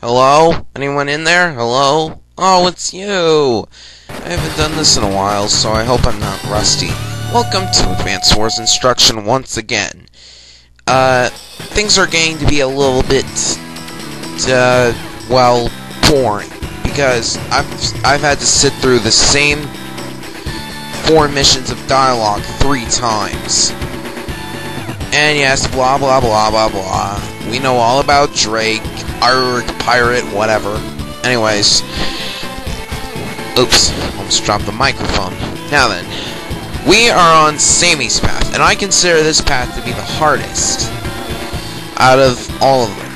Hello? Anyone in there? Hello? Oh, it's you! I haven't done this in a while, so I hope I'm not rusty. Welcome to Advanced Wars Instruction once again. Things are going to be a little bit, well, boring. Because I've had to sit through the same 4 missions of dialogue 3 times. And yes, blah blah blah blah blah. We know all about Drake, Arg, Pirate, whatever. Anyways. Oops, almost dropped the microphone. Now then, we are on Sami's path, and I consider this path to be the hardest out of all of them.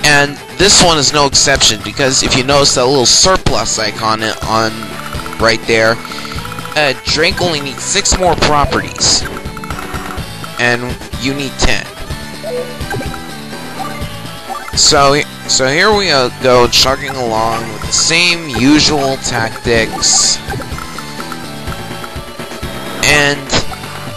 And this one is no exception, because if you notice that little surplus icon on right there, Drake only needs 6 more properties, and you need 10. So here we go, chugging along with the same usual tactics. And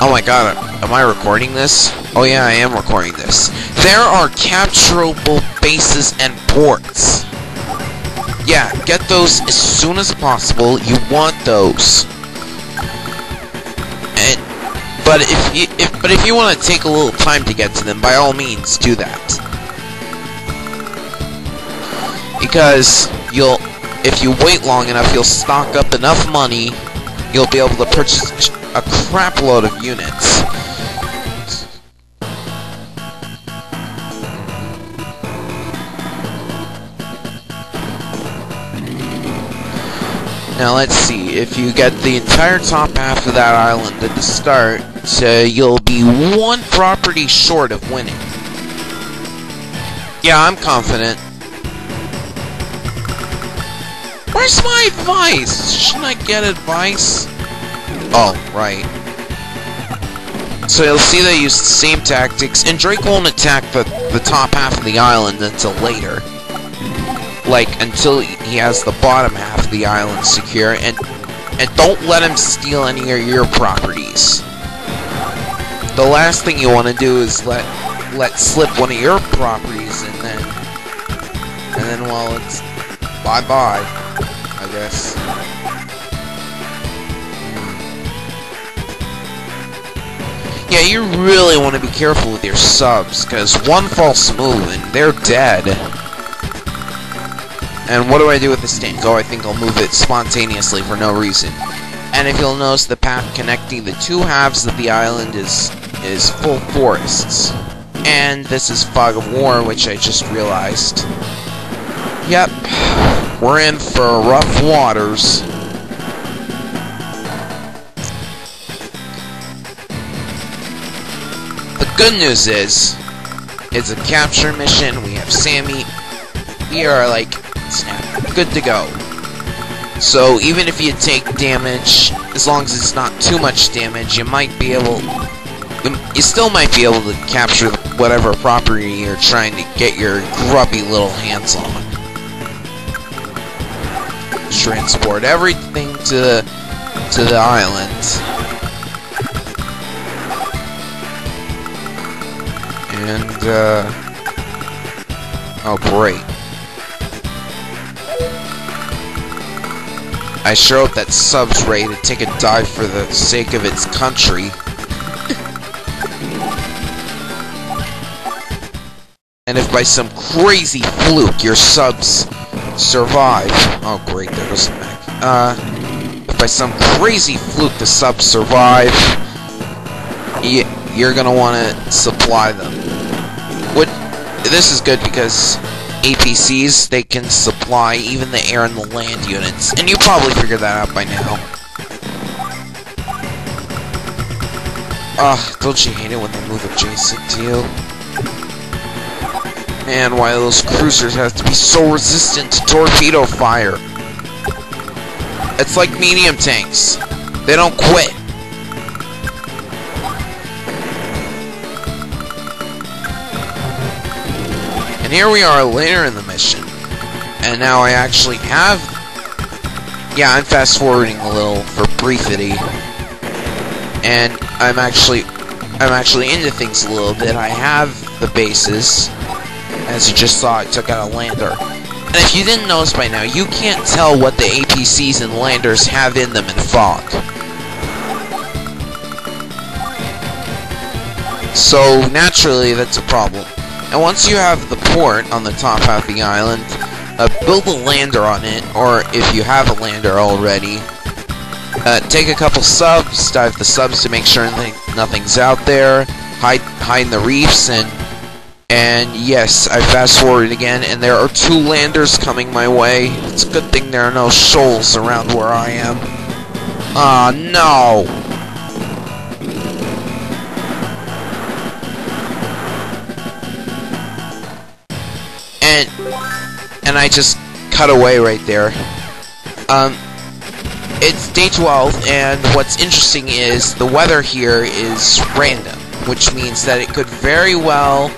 oh my god, am I recording this? Oh yeah, I am recording this. There are capturable bases and ports. Yeah, get those as soon as possible. You want those. But if you want to take a little time to get to them, by all means do that. Because if you wait long enough, you'll stock up enough money, you'll be able to purchase a crap load of units. Now let's see, if you get the entire top half of that island at the start, you'll be 1 property short of winning. Yeah, I'm confident. Where's my advice? Shouldn't I get advice? Oh, right. So you'll see they use the same tactics, and Drake won't attack the top half of the island until later. Like, until he has the bottom half of the island secure, and don't let him steal any of your properties. The last thing you want to do is let slip one of your properties, and then well, it's bye-bye, I guess. Yeah, you really want to be careful with your subs, because one false move and they're dead. And what do I do with this tank? Oh, I think I'll move it spontaneously for no reason. And if you'll notice, the path connecting the 2 halves of the island is full forests. And this is Fog of War, which I just realized. Yep, we're in for rough waters. The good news is, it's a capture mission, we have Sami, we are like, snap, good to go. So even if you take damage, as long as it's not too much damage, you still might be able to capture whatever property you're trying to get your grubby little hands on. Transport everything to the island. And oh great. I sure hope that sub's ready to take a dive for the sake of its country. And if by some crazy fluke your subs survive... Oh great, there goes the mech. If by some crazy fluke the subs survive, you're gonna want to supply them. This is good because APCs, they can supply even the air and the land units, and you probably figured that out by now. Don't you hate it when they move adjacent to you? Man, why those cruisers have to be so resistant to torpedo fire? It's like medium tanks. They don't quit. And here we are later in the mission, and now I actually have... Yeah, I'm fast forwarding a little for briefity, and I'm actually into things a little bit. I have the bases. As you just saw, I took out a lander. And if you didn't notice by now, you can't tell what the APCs and landers have in them in fog. So, naturally, that's a problem. And once you have the port on the top half of the island, build a lander on it, or if you have a lander already, take a couple subs, dive the subs to make sure nothing's out there, hide in the reefs, and yes, I fast forwarded again, and there are 2 landers coming my way. It's a good thing there are no shoals around where I am. Ah, no! And I just cut away right there. It's day 12, and what's interesting is the weather here is random, which means that it could very well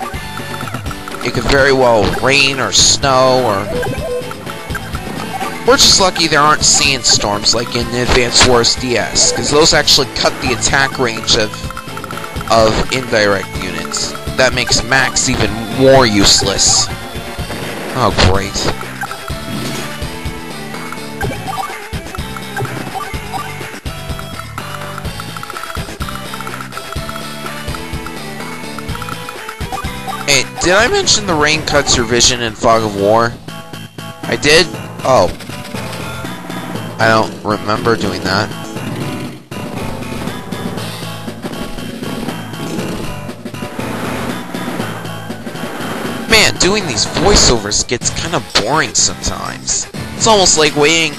rain or snow, or we're just lucky there aren't sandstorms like in Advanced Wars DS, because those actually cut the attack range of indirect units. That makes Max even more useless. Oh, great. Hey, did I mention the rain cuts your vision in Fog of War? I did? Oh. I don't remember doing that. Man, doing these voiceovers gets kind of boring sometimes. It's almost like waiting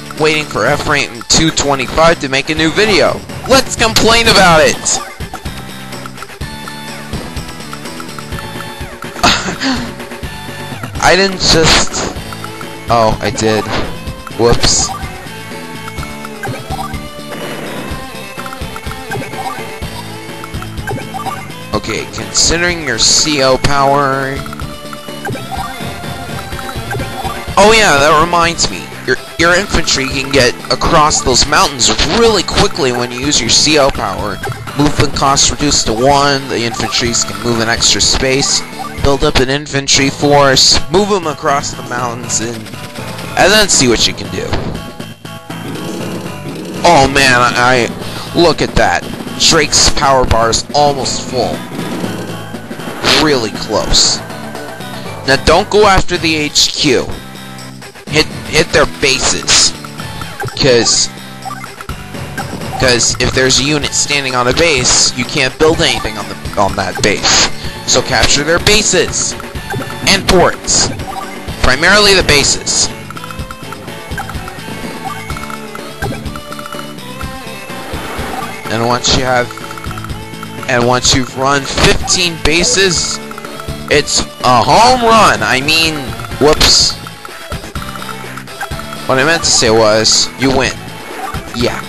for F-Rate 225 to make a new video. Let's complain about it! I didn't just... Oh, I did. Whoops. Okay, considering your CO power... Oh yeah, that reminds me. Your infantry can get across those mountains really quickly when you use your CO power. Movement cost reduced to 1, the infantries can move an extra space, build up an infantry force, move them across the mountains, and then see what you can do. Oh man, I look at that. Drake's power bar is almost full. Really close. Now don't go after the HQ. Hit their bases. Because if there's a unit standing on a base, you can't build anything on that base. So capture their bases and ports. Primarily the bases. And once you've run 15 bases, it's a home run. I mean, whoops. What I meant to say was, you win. Yeah.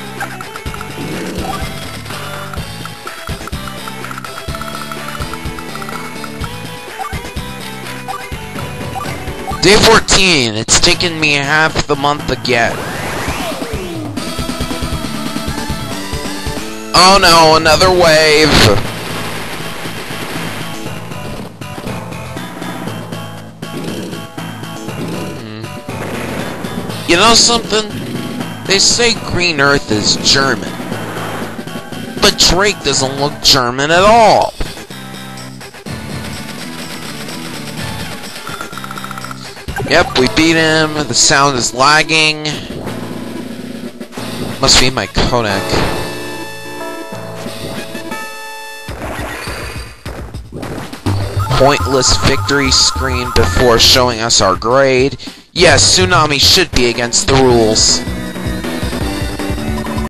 Day 14. It's taken me half the month again. Oh no, another wave! You know something? They say Green Earth is German. But Drake doesn't look German at all. Yep, we beat him. The sound is lagging. Must be my codec. Pointless victory screen before showing us our grade. Yes, Tsunami should be against the rules.